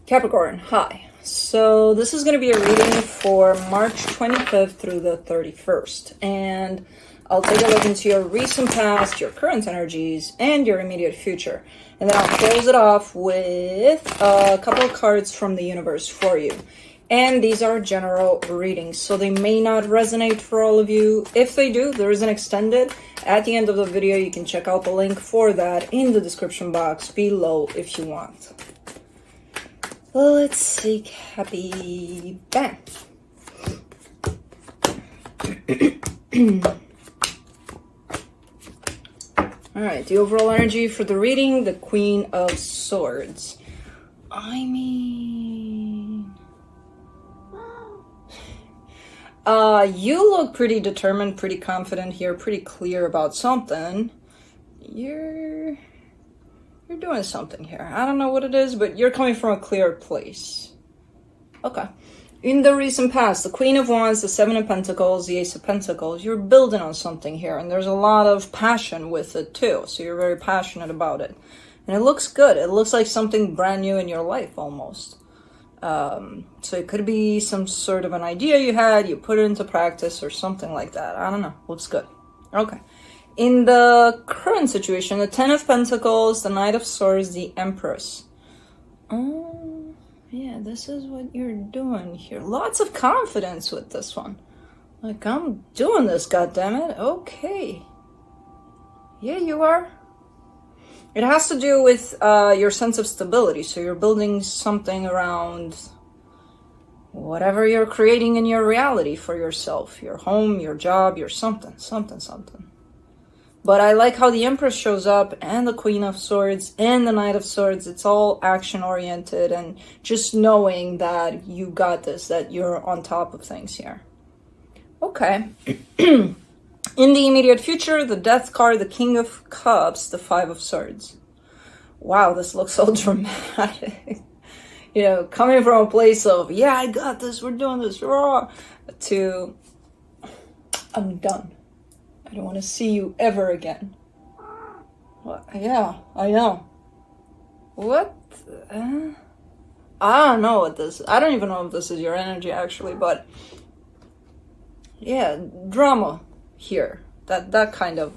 Capricorn, hi. So this is going to be a reading for March 25th through the 31st. And I'll take a look into your recent past, your current energies, and your immediate future. And then I'll close it off with a couple of cards from the universe for you. And these are general readings, so they may not resonate for all of you. If they do, there is an extended. At the end of the video, you can check out the link for that in the description box below if you want. Let's see, happy bang. Alright, the overall energy for the reading, the Queen of Swords. I mean... you look pretty determined, pretty confident here, pretty clear about something. You're doing something here. I don't know what it is, but you're coming from a clear place. Okay. In the recent past, the Queen of Wands, the Seven of Pentacles, the Ace of Pentacles, you're building on something here, and there's a lot of passion with it too, so you're very passionate about it. And it looks good. It looks like something brand new in your life, almost. So it could be some sort of an idea you had, you put it into practice or something like that. I don't know. Looks good. Okay. In the current situation, the Ten of Pentacles, the Knight of Swords, the Empress. Oh, yeah, this is what you're doing here. Lots of confidence with this one. Like, I'm doing this, goddammit. Okay. Yeah, you are. It has to do with your sense of stability. So you're building something around whatever you're creating in your reality for yourself. Your home, your job, your something. But I like how the Empress shows up, and the Queen of Swords, and the Knight of Swords. It's all action-oriented, and just knowing that you got this, that you're on top of things here. Okay. In the immediate future, the Death card, the King of Cups, the Five of Swords. Wow, this looks so dramatic. You know, coming from a place of, yeah, I got this, we're doing this, raw, to, I'm done. I don't want to see you ever again. What? Yeah, I know. What? I don't know what this, I don't even know if this is your energy actually, but yeah, drama here. That kind of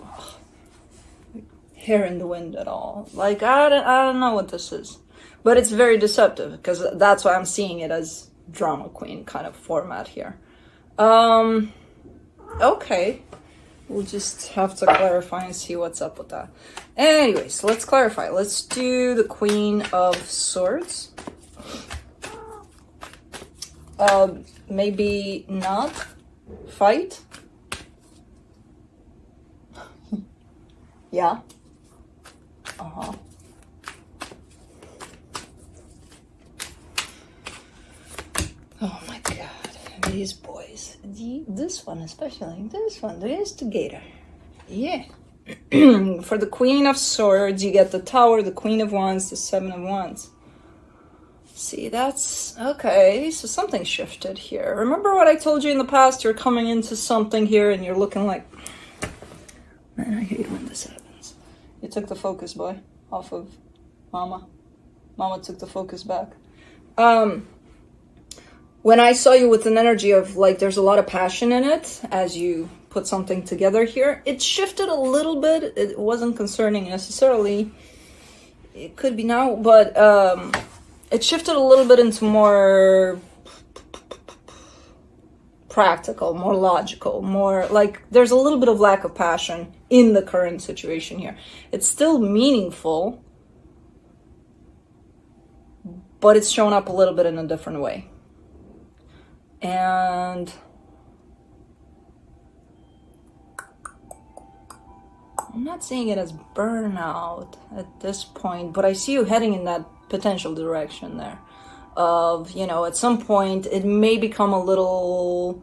hair in the wind at all. Like, I don't know what this is. But it's very deceptive, because that's why I'm seeing it as drama queen kind of format here. Okay. We'll just have to clarify and see what's up with that. Anyways, let's clarify. Let's do the Queen of Swords. Maybe not fight. Yeah. Uh-huh. Oh my god, these boys. This one especially, this one, the instigator. Yeah. For the Queen of Swords, you get the Tower, the Queen of Wands, the Seven of Wands. See, that's... okay, so something shifted here. Remember what I told you in the past? You're coming into something here and you're looking like... Man, I hate when this happens. You took the focus, boy, off of Mama. Mama took the focus back. When I saw you with an energy of, like, there's a lot of passion in it as you put something together here, it shifted a little bit. It wasn't concerning necessarily. It could be now, but it shifted a little bit into more practical, more logical, more like there's a little bit of lack of passion in the current situation here. It's still meaningful, but it's shown up a little bit in a different way. And I'm not seeing it as burnout at this point, but I see you heading in that potential direction there of, you know, at some point it may become a little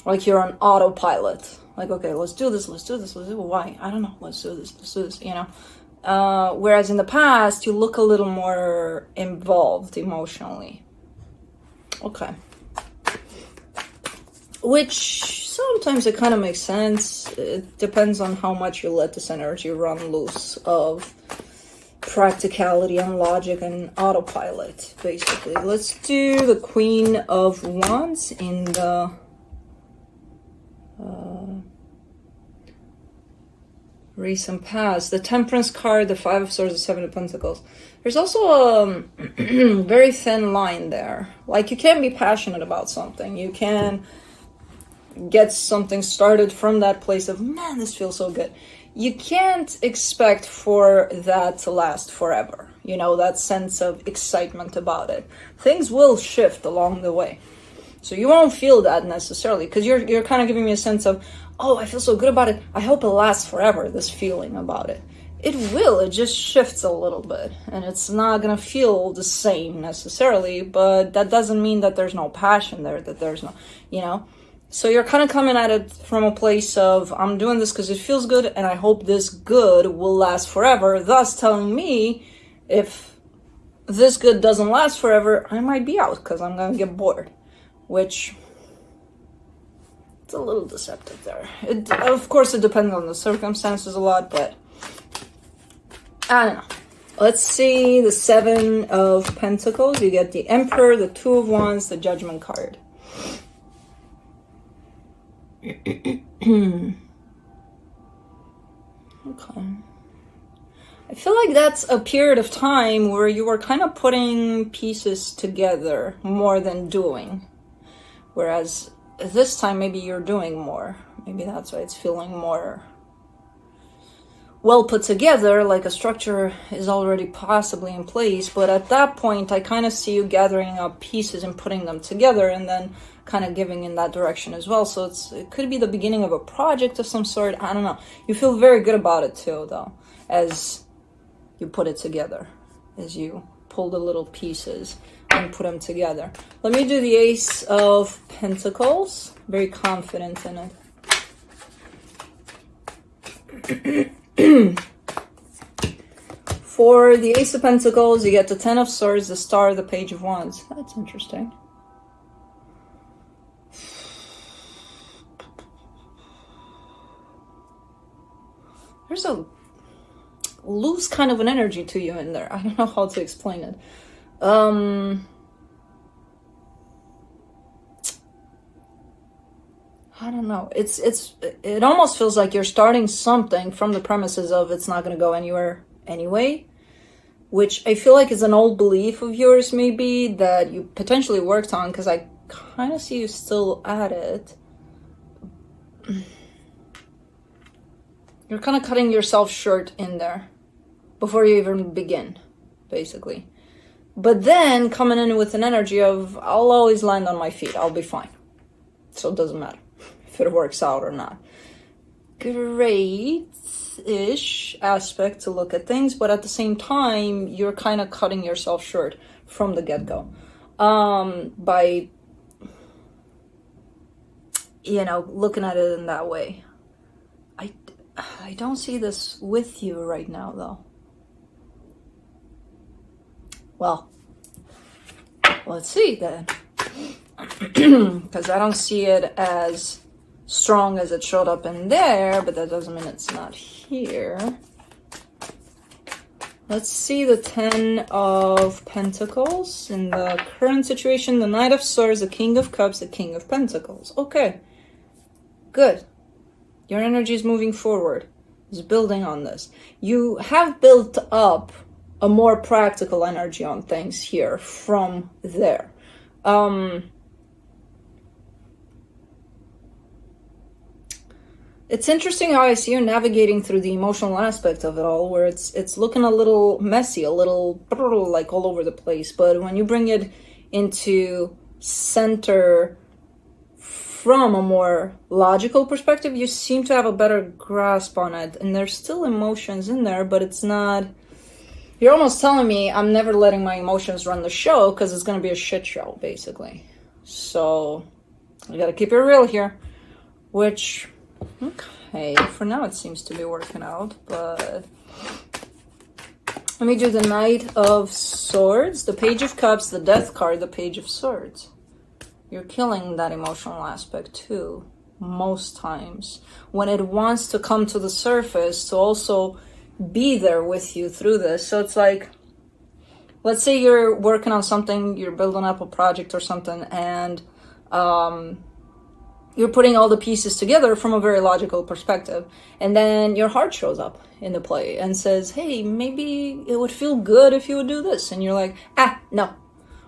like you're on autopilot. Like, okay, let's do this, why? I don't know, let's do this, you know. Whereas in the past, you look a little more involved emotionally. Okay. Which sometimes it kind of makes sense. It depends on how much you let this energy run loose of practicality and logic and autopilot, basically. Let's do the Queen of Wands in the recent past. The Temperance card, the Five of Swords, the Seven of Pentacles. There's also a very thin line there. Like, you can be passionate about something. You can get something started from that place of, man, this feels so good. You can't expect for that to last forever. You know, that sense of excitement about it. Things will shift along the way. So you won't feel that necessarily, because you're kind of giving me a sense of, oh, I feel so good about it. I hope it lasts forever, this feeling about it. It will, it just shifts a little bit. And it's not going to feel the same necessarily, but that doesn't mean that there's no passion there, that there's no, you know. So you're kind of coming at it from a place of, I'm doing this because it feels good, and I hope this good will last forever. Thus telling me, if this good doesn't last forever, I might be out because I'm going to get bored. Which, it's a little deceptive there. Of course, it depends on the circumstances a lot, but I don't know. Let's see the Seven of Pentacles. You get the Emperor, the Two of Wands, the Judgment card. Okay. I feel like that's a period of time where you were kind of putting pieces together more than doing. Whereas this time, maybe you're doing more. Maybe that's why it's feeling more well put together, like a structure is already possibly in place. But at that point, I kind of see you gathering up pieces and putting them together, and then kind of giving in that direction as well. So it could be the beginning of a project of some sort. I don't know. You feel very good about it too, though, as you put it together, as you pull the little pieces and put them together. Let me do the Ace of Pentacles. Very confident in it. For the Ace of Pentacles, you get the Ten of Swords, the Star, the Page of Wands. That's interesting. There's a loose kind of an energy to you in there. I don't know how to explain it. I don't know. It almost feels like you're starting something from the premises of it's not going to go anywhere anyway, which I feel like is an old belief of yours, maybe, that you potentially worked on, because I kind of see you still at it. You're kind of cutting yourself short in there before you even begin, basically. But then coming in with an energy of, I'll always land on my feet. I'll be fine. So it doesn't matter if it works out or not. Great-ish aspect to look at things, but at the same time, you're kind of cutting yourself short from the get-go. By, you know, looking at it in that way. I don't see this with you right now, though. Well, let's see then. Because I don't see it as strong as it showed up in there, but that doesn't mean it's not here. Let's see the Ten of Pentacles in the current situation, the Knight of Swords, the King of Cups, the King of Pentacles. Okay, good. Your energy is moving forward. It's building on this. You have built up a more practical energy on things here from there. It's interesting how I see you navigating through the emotional aspect of it all, where it's looking a little messy, a little like all over the place. But when you bring it into center from a more logical perspective, you seem to have a better grasp on it. And there's still emotions in there, but it's not... You're almost telling me I'm never letting my emotions run the show because it's going to be a shit show, basically. So, I got to keep it real here. Which, okay, for now it seems to be working out, but... Let me do the Knight of Swords, the Page of Cups, the Death card, the Page of Swords. You're killing that emotional aspect too, most times. When it wants to come to the surface to also be there with you through this. So it's like, let's say you're working on something, you're building up a project or something, and you're putting all the pieces together from a very logical perspective. And then your heart shows up in the play and says, hey, maybe it would feel good if you would do this. And you're like, no,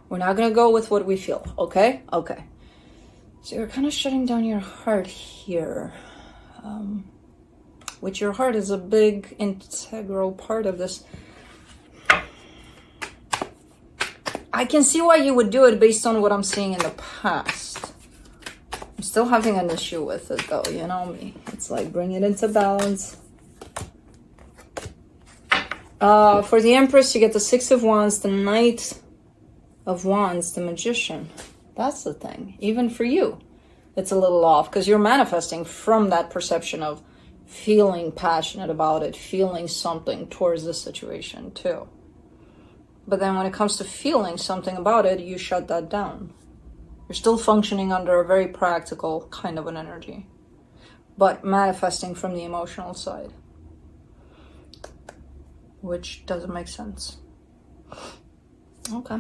we're not going to go with what we feel. Okay. So you're kind of shutting down your heart here, which your heart is a big integral part of this. I can see why you would do it based on what I'm seeing in the past. I'm still having an issue with it though, you know me. It's like bring it into balance. For the Empress, you get the Six of Wands, the Knight of Wands, the Magician. That's the thing. Even for you, it's a little off because you're manifesting from that perception of feeling passionate about it, feeling something towards the situation too. But then when it comes to feeling something about it, you shut that down. You're still functioning under a very practical kind of an energy, but manifesting from the emotional side, which doesn't make sense. Okay.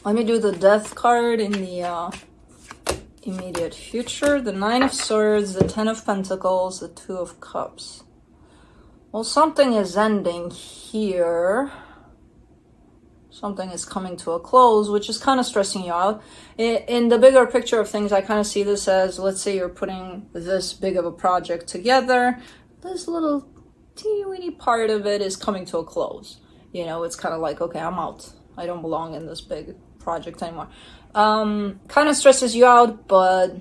Let me do the Death card in the immediate future. The Nine of Swords, the Ten of Pentacles, the Two of Cups. Well, something is ending here. Something is coming to a close, which is kind of stressing you out. In the bigger picture of things, I kind of see this as, let's say you're putting this big of a project together. This little teeny weeny part of it is coming to a close. You know, it's kind of like, okay, I'm out. I don't belong in this big project anymore. Kind of stresses you out, but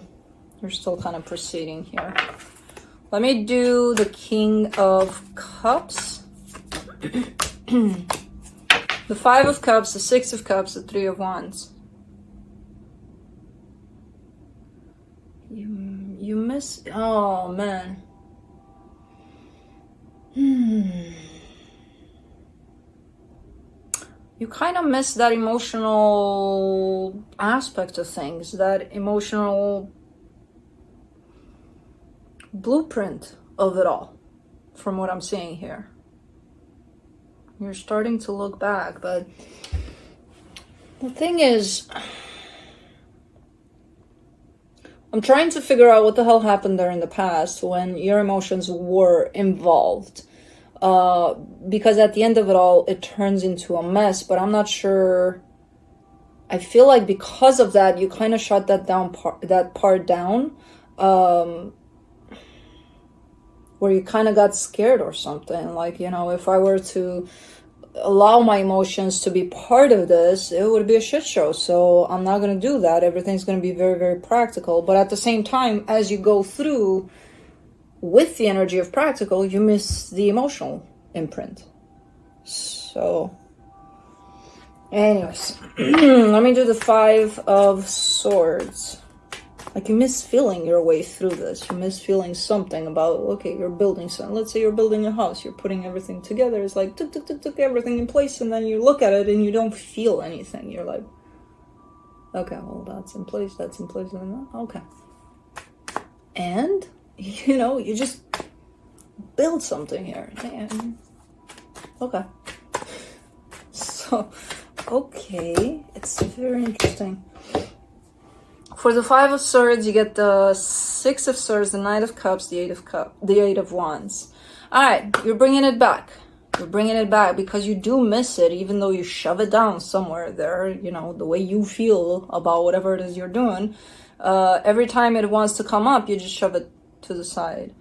you're still kind of proceeding here. Let me do the King of Cups. The Five of Cups, the Six of Cups, the Three of Wands. You miss... Oh, man. You kind of miss that emotional aspect of things, that emotional blueprint of it all, from what I'm seeing here. You're starting to look back, but the thing is, I'm trying to figure out what the hell happened there in the past when your emotions were involved. Because at the end of it all, it turns into a mess, but I'm not sure. I feel like because of that, you kind of shut that part down, where you kind of got scared or something. Like, you know, if I were to allow my emotions to be part of this, it would be a shit show. So I'm not going to do that. Everything's going to be very, very practical. But at the same time, as you go through with the energy of practical, you miss the emotional imprint. So anyways, let me do the Five of Swords. Like, you miss feeling your way through this. You miss feeling something about, okay, you're building something. Let's say you're building a house. You're putting everything together. It's like, took everything in place. And then you look at it and you don't feel anything. You're like, okay, well, that's in place. That's in place. Okay. And, you know, you just build something here. And, okay. So, okay. It's very interesting. For the Five of Swords, you get the Six of Swords, the Knight of Cups, the Eight of Wands. All right, you're bringing it back. You're bringing it back because you do miss it, even though you shove it down somewhere there. You know, the way you feel about whatever it is you're doing. Every time it wants to come up, you just shove it to the side.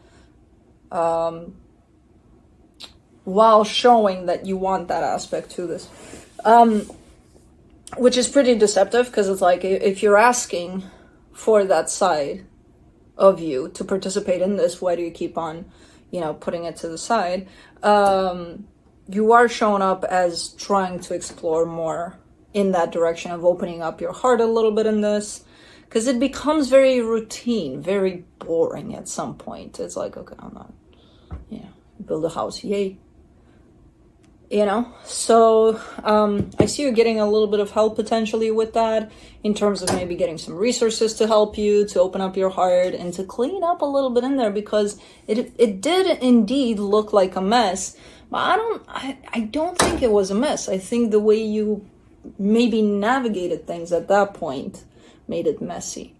While showing that you want that aspect to this. Which is pretty deceptive, because it's like, if you're asking for that side of you to participate in this, why do you keep on, you know, putting it to the side? You are showing up as trying to explore more in that direction of opening up your heart a little bit in this, because it becomes very routine, very boring at some point. It's like, okay, I'm not, you know, build a house, yay. you know. So I see you getting a little bit of help potentially with that, in terms of maybe getting some resources to help you to open up your heart and to clean up a little bit in there, because it did indeed look like a mess. But I don't think it was a mess. I think the way you maybe navigated things at that point made it messy.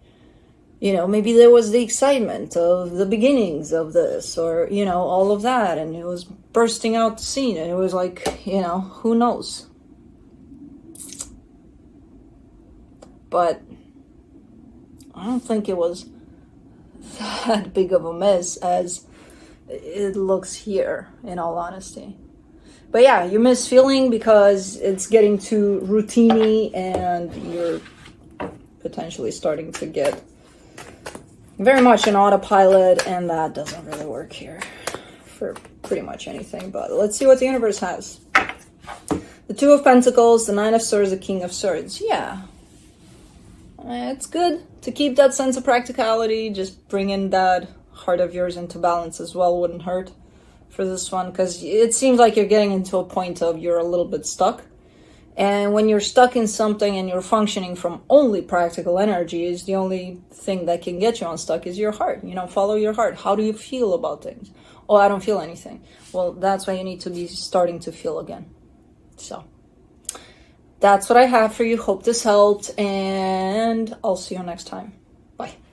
You know, maybe there was the excitement of the beginnings of this, or, you know, all of that, and it was bursting out the scene, and it was like, you know, who knows? But I don't think it was that big of a mess as it looks here, in all honesty. But yeah, you miss feeling because it's getting too routine-y, and you're potentially starting to get very much an autopilot, and that doesn't really work here for pretty much anything. But let's see what the universe has. The Two of Pentacles, the Nine of Swords, the King of Swords. Yeah, it's good to keep that sense of practicality. Just bringing that heart of yours into balance as well wouldn't hurt for this one, because it seems like you're getting into a point of you're a little bit stuck. And when you're stuck in something and you're functioning from only practical energies, the only thing that can get you unstuck is your heart. You know, follow your heart. How do you feel about things? Oh, I don't feel anything. Well, that's why you need to be starting to feel again. So that's what I have for you. Hope this helped, and I'll see you next time. Bye.